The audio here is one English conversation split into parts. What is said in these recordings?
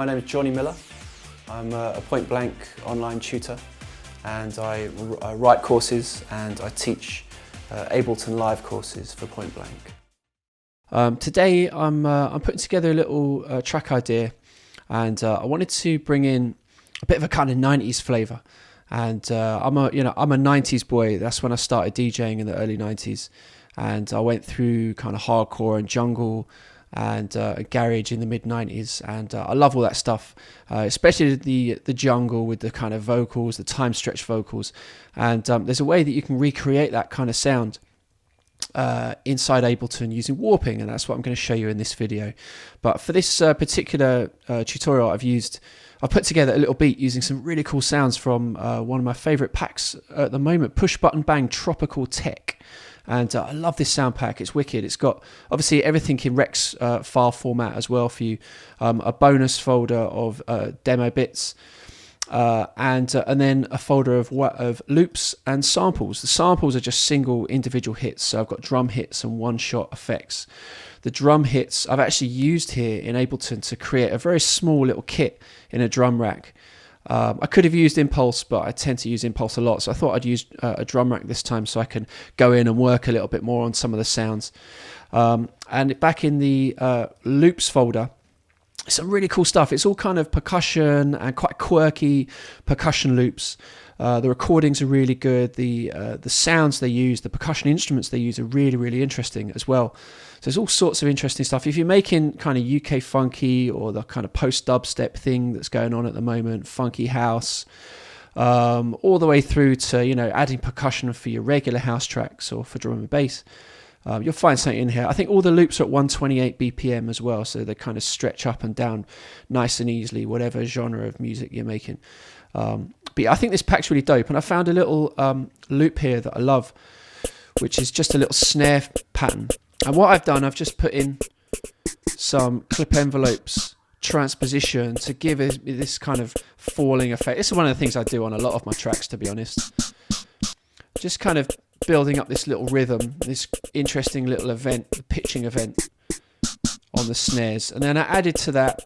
My name is Johnny Miller. I'm a point blank online tutor, and I write courses and I teach Ableton live courses for point blank. Today I'm putting together a little track idea, and I wanted to bring in a bit of a kind of 90s flavour. And I'm a 90s boy. That's when I started DJing in the early 90s, and I went through kind of hardcore and jungle and garage in the mid 90s, and I love all that stuff, especially the jungle with the kind of vocals, the time stretch vocals. And there's a way that you can recreate that kind of sound inside Ableton using warping, and that's what I'm going to show you in this video. But for this particular tutorial, I've put together a little beat using some really cool sounds from one of my favorite packs at the moment, Push Button Bang Tropical Tech. And I love this sound pack. It's wicked. It's got obviously everything in Rex file format as well for you, a bonus folder of demo bits, and then a folder of loops and samples. The samples are just single individual hits. So I've got drum hits and one-shot effects. The drum hits I've actually used here in Ableton to create a very small little kit in a drum rack. I could have used Impulse, but I tend to use Impulse a lot, so I thought I'd use a drum rack this time so I can go in and work a little bit more on some of the sounds. And back in the loops folder, some really cool stuff. It's all kind of percussion and quite quirky percussion loops. The recordings are really good. The sounds they use, the percussion instruments they use are really, really interesting as well. So there's all sorts of interesting stuff. If you're making kind of UK funky or the kind of post dubstep thing that's going on at the moment, funky house, all the way through to adding percussion for your regular house tracks or for drum and bass, you'll find something in here. I think all the loops are at 128 BPM as well, so they kind of stretch up and down nice and easily, whatever genre of music you're making. But yeah, I think this pack's really dope, and I found a little loop here that I love, which is just a little snare pattern. And what I've done, I've just put in some clip envelopes transposition to give it this kind of falling effect. This is one of the things I do on a lot of my tracks, to be honest. Just kind of building up this little rhythm, this interesting little event, the pitching event on the snares. And then I added to that,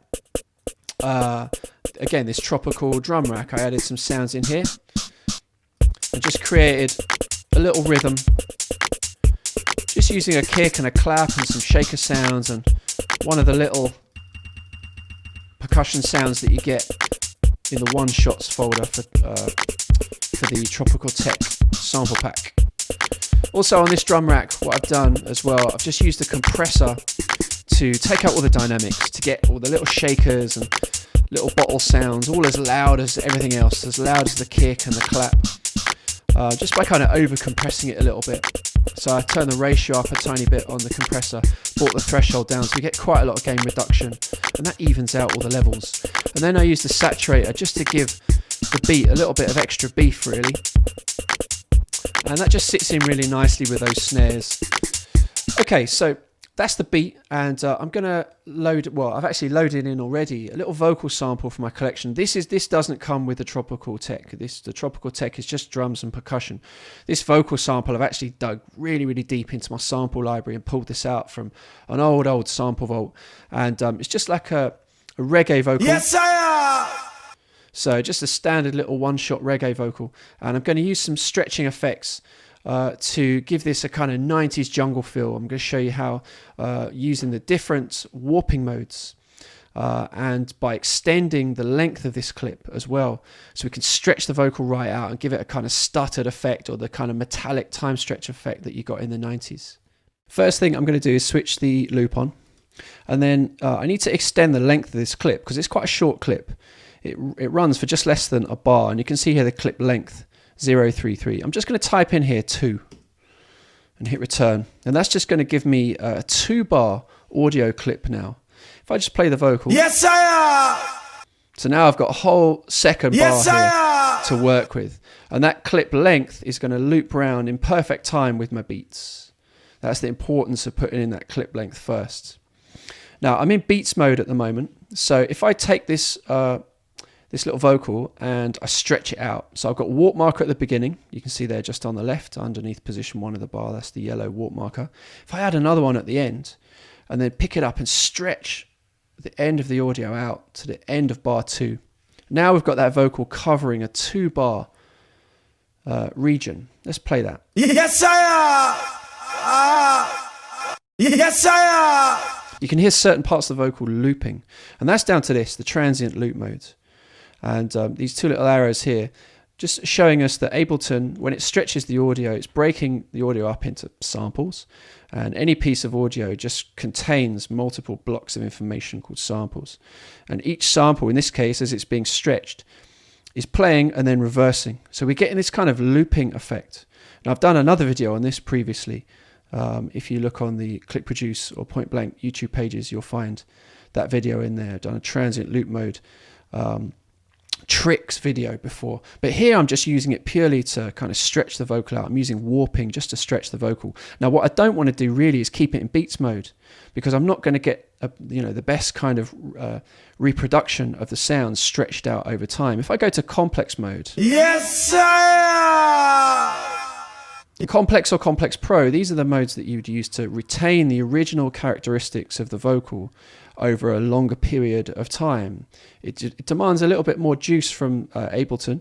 again, this tropical drum rack. I added some sounds in here and just created a little rhythm, just using a kick and a clap and some shaker sounds and one of the little percussion sounds that you get in the one shots folder for the Tropical Tech sample pack. Also on this drum rack, what I've done as well, I've just used a compressor to take out all the dynamics, to get all the little shakers and little bottle sounds all as loud as everything else, as loud as the kick and the clap, just by kind of over compressing it a little bit. So I turned the ratio up a tiny bit on the compressor, brought the threshold down, so we get quite a lot of gain reduction, and that evens out all the levels. And then I use the saturator just to give the beat a little bit of extra beef, really. And that just sits in really nicely with those snares. Okay, so that's the beat, and I'm going to I've actually loaded in already a little vocal sample from my collection. This doesn't come with the Tropical Tech. The Tropical Tech is just drums and percussion. This vocal sample, I've actually dug really, really deep into my sample library and pulled this out from an old sample vault. And it's just like a reggae vocal. Yes, sir! So just a standard little one-shot reggae vocal. And I'm going to use some stretching effects to give this a kind of 90s jungle feel. I'm going to show you how using the different warping modes and by extending the length of this clip as well, so we can stretch the vocal right out and give it a kind of stuttered effect or the kind of metallic time stretch effect that you got in the 90s. First thing I'm going to do is switch the loop on, and then I need to extend the length of this clip because it's quite a short clip. It runs for just less than a bar, and you can see here the clip length 033. I'm just going to type in here 2 and hit return, and that's just going to give me a 2-bar audio clip now. If I just play the vocal, yes sir! So now I've got a whole second bar here to work with, and that clip length is going to loop round in perfect time with my beats. That's the importance of putting in that clip length first. Now I'm in beats mode at the moment, so if I take this this little vocal and I stretch it out. So I've got warp marker at the beginning. You can see there just on the left underneath position 1 of the bar. That's the yellow warp marker. If I add another one at the end and then pick it up and stretch the end of the audio out to the end of bar 2. Now we've got that vocal covering a 2-bar region. Let's play that. Yes, sire! Yes, sire! You can hear certain parts of the vocal looping, and that's down to this, the transient loop mode. And these 2 little arrows here, just showing us that Ableton, when it stretches the audio, it's breaking the audio up into samples, and any piece of audio just contains multiple blocks of information called samples. And each sample, in this case, as it's being stretched, is playing and then reversing. So we're getting this kind of looping effect. Now, I've done another video on this previously. If you look on the Click Produce or Point Blank YouTube pages, you'll find that video in there. I've done a transient loop mode tricks video before, but here I'm just using it purely to kind of stretch the vocal out. I'm using warping just to stretch the vocal. Now, what I don't want to do really is keep it in beats mode, because I'm not going to get the best kind of reproduction of the sound stretched out over time. If I go to complex mode, yes, sire! Complex or Complex Pro, these are the modes that you would use to retain the original characteristics of the vocal over a longer period of time. It demands a little bit more juice from Ableton,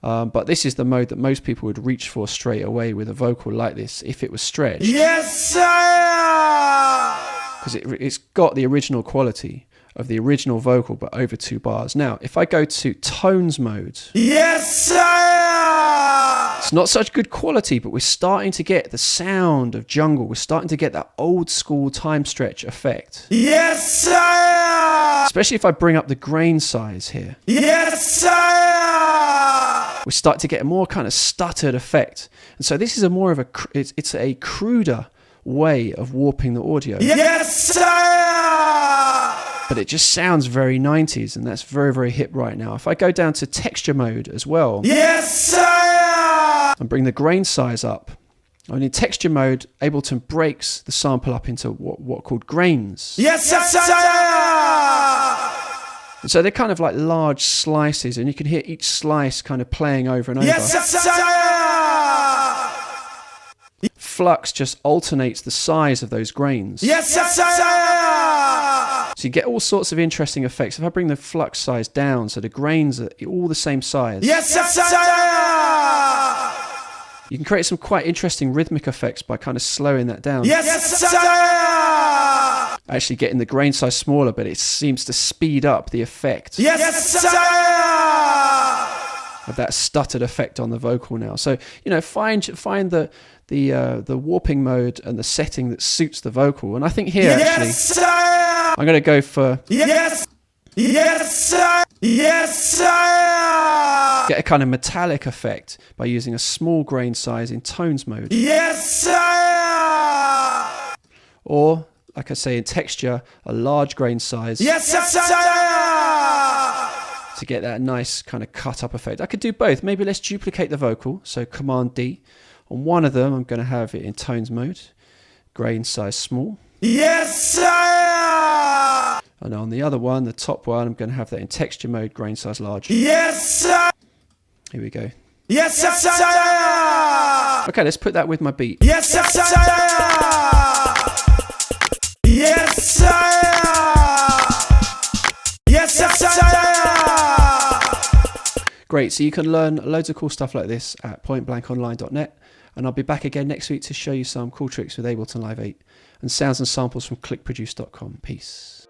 but this is the mode that most people would reach for straight away with a vocal like this if it was stretched. Yes, sire! Because it's got the original quality of the original vocal, but over 2 bars. Now, if I go to tones mode, yes, sire! it's not such good quality, but we're starting to get the sound of jungle. We're starting to get that old school time stretch effect. Yes, sire! Especially if I bring up the grain size here. Yes, sire! We start to get a more kind of stuttered effect. And so this is it's a cruder way of warping the audio. Yes, sire! But it just sounds very 90s, and that's very, very hip right now. If I go down to texture mode as well, yes, sire! and bring the grain size up, and in texture mode, Ableton breaks the sample up into what are called grains. Yes, sire! And so they're kind of like large slices, and you can hear each slice kind of playing over and over. Yes, sire! Flux just alternates the size of those grains. Yes, sire! So you get all sorts of interesting effects. If I bring the flux size down, so the grains are all the same size. Yes, sire! You can create some quite interesting rhythmic effects by kind of slowing that down. Yes, sire! Actually getting the grain size smaller, but it seems to speed up the effect. Yes, sire! Of that stuttered effect on the vocal now. So, find the warping mode and the setting that suits the vocal. And I think here, actually, sire! I'm going to go for yes, sir. Yes, sir. Get a kind of metallic effect by using a small grain size in tones mode. Yes, sir. Or, like I say, in texture, a large grain size. Yes, sir. To get that nice kind of cut up effect. I could do both. Maybe let's duplicate the vocal. So Command D. On one of them, I'm going to have it in tones mode. Grain size small. Yes, sir. And on the other one, the top one, I'm going to have that in texture mode, grain size large. Yes, sir. Here we go. Yes, sir. Okay, let's put that with my beat. Yes, sir. Yes, sir. Yes, sir. Great, so you can learn loads of cool stuff like this at pointblankonline.net, and I'll be back again next week to show you some cool tricks with Ableton Live 8 and sounds and samples from clickproduce.com. Peace.